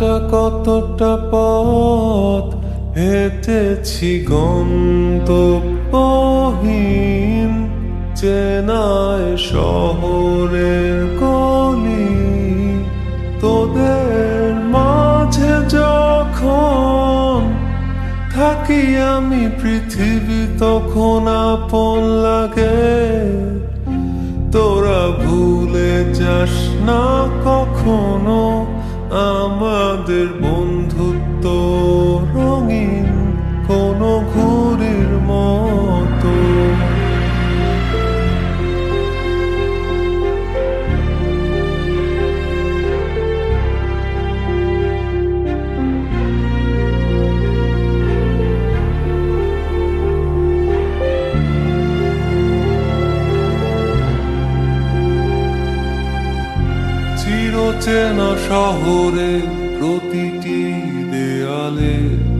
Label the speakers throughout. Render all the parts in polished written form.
Speaker 1: হাঁটা কতটা পথ হেঁটেছি গন্তব্যহীন, চেনায় শহরের গলি। তোদের মাঝে যখন থাকি আমি, পৃথিবী তখন আপন লাগে। তোরা ভুলে যাস না কখনো আমাদের বন্ধুত্ব, রঙিন কোনো ঘুড়ির মতো। চিরচেনা শহরে প্রতিটি দেয়ালে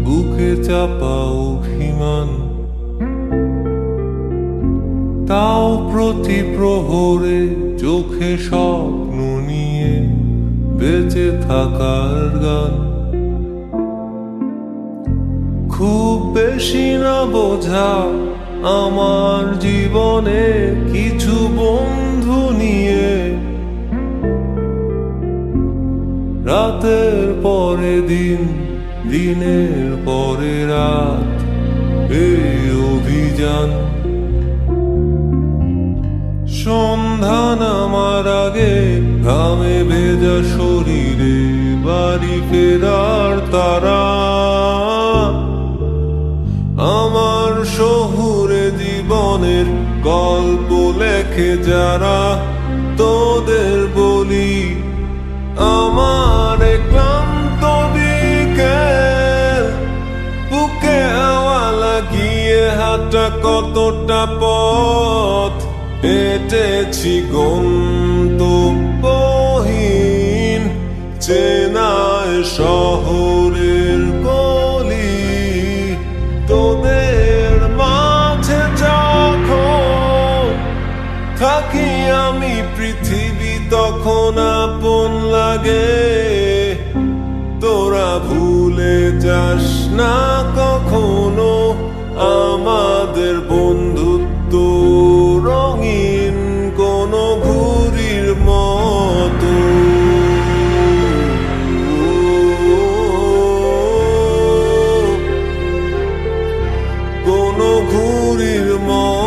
Speaker 1: বুকে চাপা অভিমান, তাও প্রতি প্রহরে চোখে স্বপ্ন নিয়ে বেঁচে থাকার গান। খুব বেশি না বোঝা আমার জীবনে কিছু বন্ধু নিয়ে, রাতের পরে দিন, দিনের পরে রাত, এই অভিযান। সন্ধ্যা নামার আগে ঘামে ভেজা শরীরে বাড়ি ফেরার তারা। আমার শহুরে জীবনের গল্প লেখে যারা, তোদের বলি আমার ক্লান্ত বিকেল, বুকে হাওয়া লাগিয়ে হাঁটা কতটা পথ হেঁটেছি গন্তব্যহীন, চেনায় শহরের গলি। তোদের মাঝে যখন থাকি আমি, পৃথিবী তখন আপন লাগে। তোরা ভুলে যাস না কখনো আমাদের বন্ধুত্ব, রঙিন কোনো ঘুড়ির মতো। কোনো ঘুড়ির মতো।